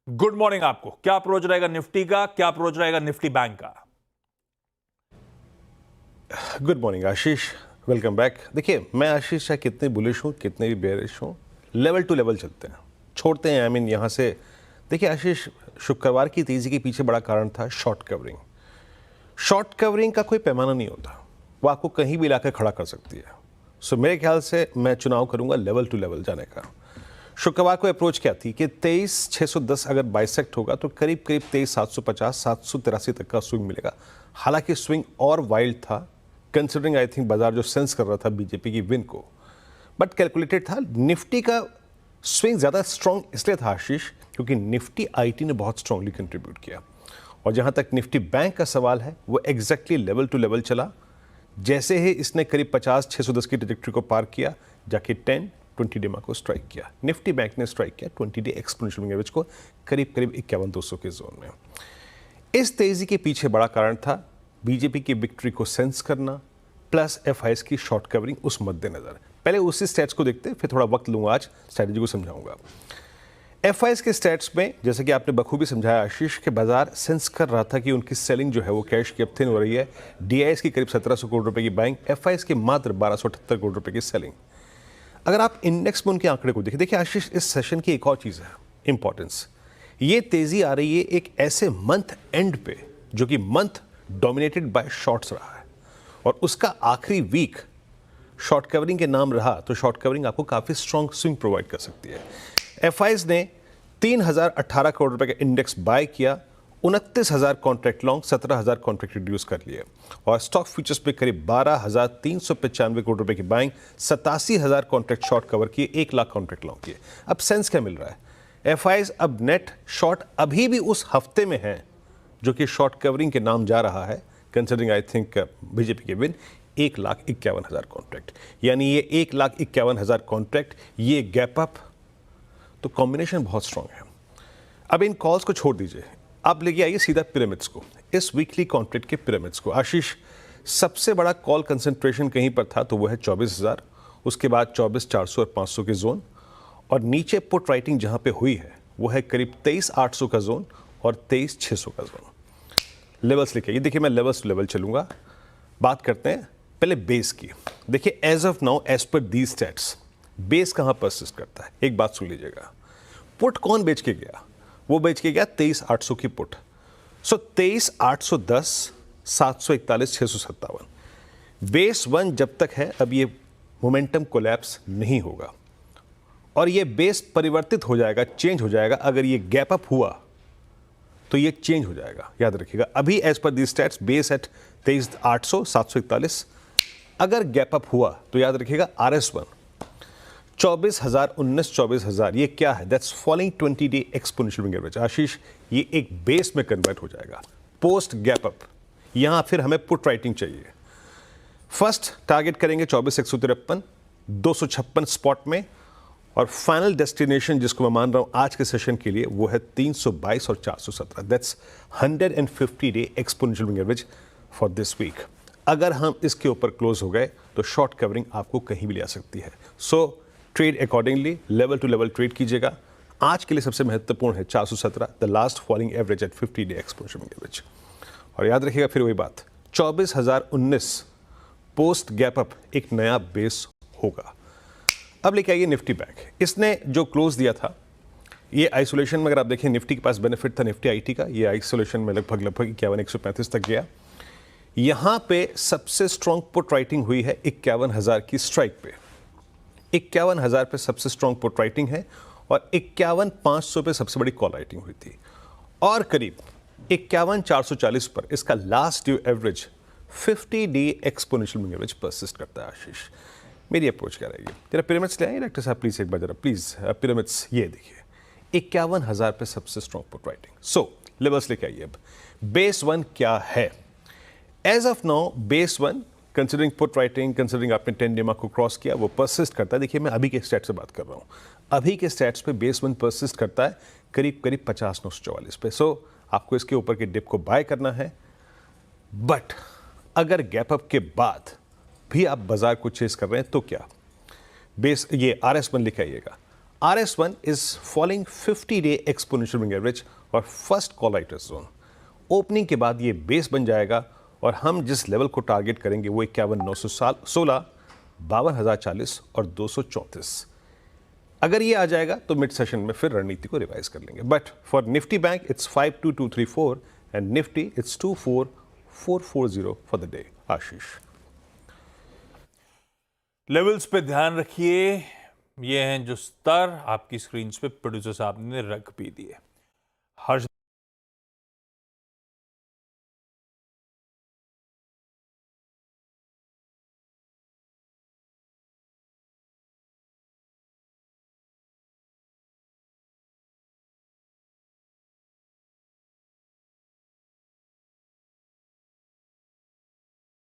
Good morning. आपको क्या approach रहेगा निफ्टी का, क्या अप्रोच रहेगा निफ्टी बैंक का? गुड मॉर्निंग आशीष, वेलकम बैक। देखिए, मैं आशीष चाहे कितने बुलिश हूँ कितने भी बेरिश हूँ, लेवल टू लेवल चलते हैं, छोड़ते हैं। यहाँ से देखिए आशीष, शुक्रवार की तेज़ी के पीछे बड़ा कारण था शॉर्ट कवरिंग। शॉर्ट कवरिंग का कोई पैमाना नहीं होता, वो आपको कहीं भी लाकर खड़ा कर सकती है। सो मेरे ख्याल से मैं चुनाव करूंगा लेवल टू लेवल जाने का। शुक्रवार को अप्रोच क्या थी कि 23,610 अगर बाइसेक्ट होगा तो करीब करीब 23,750 783 तक का स्विंग मिलेगा। हालांकि स्विंग और वाइल्ड था, कंसिडरिंग आई थिंक बाजार जो सेंस कर रहा था बीजेपी की विन को, बट कैलकुलेटेड था। निफ्टी का स्विंग ज़्यादा स्ट्रॉन्ग इसलिए था आशीष क्योंकि निफ्टी आईटी ने बहुत स्ट्रांगली कंट्रीब्यूट किया। और जहां तक निफ्टी बैंक का सवाल है, वो एग्जैक्टली लेवल टू लेवल चला। जैसे ही इसने करीब 50,610 की ट्रैजेक्टरी को पार किया, जाके 10-20 डे को स्ट्राइक किया। निफ्टी बैंक ने स्ट्राइक किया 20 डे एक्सपोनेंशियल मूविंग एवरेज को करीब करीब 51,200 के जोन में। इस तेजी के पीछे बड़ा कारण था बीजेपी की विक्ट्री को सेंस करना प्लस एफआईएस की शॉर्ट कवरिंग उस मद्देनजर। पहले उसी स्टैट्स को देखते, फिर थोड़ा वक्त लूंगा, आज स्ट्रैटेजी को समझाऊंगा। एफआईएस के स्टैट्स में जैसे कि आपने बखूबी समझाया आशीष के, बाजार सेंस कर रहा था कि उनकी सेलिंग जो है वो कैश की अब थिन हो रही है। डीआईएस की करीब 1700 करोड़ रुपए की बाइंग, एफआईएस की मात्र 1278 करोड़ रुपए की सेलिंग। अगर आप इंडेक्स में उनके आंकड़े को देखिए आशीष, इस सेशन की एक और चीज़ है इंपॉर्टेंस। ये तेजी आ रही है एक ऐसे मंथ एंड पे जो कि मंथ डोमिनेटेड बाय शॉर्ट्स रहा है, और उसका आखिरी वीक शॉर्ट कवरिंग के नाम रहा, तो शॉर्ट कवरिंग आपको काफ़ी स्ट्रॉन्ग स्विंग प्रोवाइड कर सकती है। एफआईएस ने 3,018 करोड़ रुपए का इंडेक्स बाय किया, 29,000 कॉन्ट्रैक्ट लॉन्ग, 17,000 कॉन्ट्रैक्ट रिड्यूस कर लिए, और स्टॉक फ्यूचर्स पे करीब 12,395 करोड़ रुपए की बाइंग, 87,000 कॉन्ट्रैक्ट शॉर्ट कवर किए, 1 लाख कॉन्ट्रैक्ट लॉन्ग किए। अब सेंस क्या मिल रहा है? एफआईएस अब नेट शॉर्ट अभी भी उस हफ्ते में है जो कि शॉर्ट कवरिंग के नाम जा रहा है, कंसिडरिंग आई थिंक बीजेपी के विन, 1,51,000 कॉन्ट्रैक्ट। यानी ये 1,51,000 कॉन्ट्रैक्ट, ये गैप अप, तो कॉम्बिनेशन बहुत स्ट्रांग है। अब इन कॉल्स को छोड़ दीजिए, आप लेके आइए सीधा पिरामिड्स को, इस वीकली कॉन्ट्रैक्ट के पिरामिड्स को। आशीष, सबसे बड़ा कॉल कंसंट्रेशन कहीं पर था तो वो है 24,000, उसके बाद 24,400 और 500 के जोन, और नीचे पुट राइटिंग जहां पे हुई है वो है करीब 23,800 का जोन और 23,600 का जोन। लेवल्स लेके आइए, देखिए मैं लेवल्स टू लेवल चलूंगा। बात करते हैं पहले बेस की। देखिए एज ऑफ नाउ, एज पर दीज स्टैट्स, बेस कहां परसिस्ट करता है? एक बात सुन लीजिएगा, पुट कौन बेच के गया? वो बेच के गया 23,800 की पुट। सो 23,810, 741, 657। बेस 1 जब तक है, अब ये मोमेंटम कोलैप्स नहीं होगा, और ये बेस परिवर्तित हो जाएगा, चेंज हो जाएगा। अगर ये गैप अप हुआ तो ये चेंज हो जाएगा, याद रखिएगा। अभी एज पर दी स्टैट्स बेस एट 23,800, 741। अगर गैप अप हुआ तो याद रखिएगा RS1 24,000, 24,000, ये क्या है? That's following 20 day exponential moving average. Ashish, ये एक बेस में कन्वर्ट हो जाएगा पोस्ट गैप अप। यहां फिर हमें पुट राइटिंग चाहिए। फर्स्ट टारगेट करेंगे 24,153, 256 स्पॉट में, और फाइनल डेस्टिनेशन जिसको मैं मान रहा हूं आज के सेशन के लिए वो है 322 और 417। That's 150 day exponential moving average for this week. अगर हम इसके ऊपर क्लोज हो गए तो शॉर्ट कवरिंग आपको कहीं भी ले आ सकती है। So trade accordingly, level to level trade कीजिएगा। आज के लिए सबसे महत्वपूर्ण है 417, the last falling average at 50 day exponential moving average. और याद रखिएगा फिर वही बात, 24,019 पोस्ट गैप अप एक नया बेस होगा। अब लेके आइए निफ्टी बैंक। इसने जो क्लोज दिया था, ये आइसोलेशन में अगर आप देखें, निफ्टी के पास बेनिफिट था निफ्टी आईटी का, ये आइसोलेशन में लगभग 51,135 तक गया। यहां पे सबसे स्ट्रॉन्ग पुट राइटिंग हुई है 51,000 की स्ट्राइक पे। 51,000 पे सबसे स्ट्रॉन्ग पुट राइटिंग है, और 51,500 पे सबसे बड़ी कॉल राइटिंग हुई थी, और करीब 51,440 पर इसका last due average 50 day exponential moving average persist करता है। आशीष, मेरी अप्रोच क्या रहेगी? जरा पिरामिड्स ले आइए डॉक्टर साहब प्लीज, एक बार जरा प्लीज पिरामिड्स। ये देखिए 51,000 पे सबसे strong put writing. So levels लेके आइए। अब बेस 1 क्या है? As of now base 1, considering put writing, considering आपने 10 डे को क्रॉस किया, वो परसिस्ट करता है। देखिए मैं अभी के स्टैट्स से बात कर रहा हूं, अभी के स्टैट्स पे बेस 1 परसिस्ट करता है करीब करीब 50,944 पे। सो आपको इसके ऊपर के डिप को बाय करना है, बट अगर गैप अप के बाद भी आप बाजार को चेस कर रहे हैं तो क्या? बेस ये RS1 लिखाइएगा, RS1 is falling 50-day exponential moving average और first call writers zone. Opening के बाद ये बेस बन जाएगा और हम जिस लेवल को टारगेट करेंगे वो 51,916, 52,040 और 234। अगर ये आ जाएगा तो मिड सेशन में फिर रणनीति को रिवाइज कर लेंगे। But for Nifty bank it's 52234 and Nifty it's 24440 for the day. Ashish, levels पे ध्यान रखिए, ये हैं जो स्तर आपकी स्क्रीन पे प्रोड्यूसर साहब ने रख भी दिए। हर्ष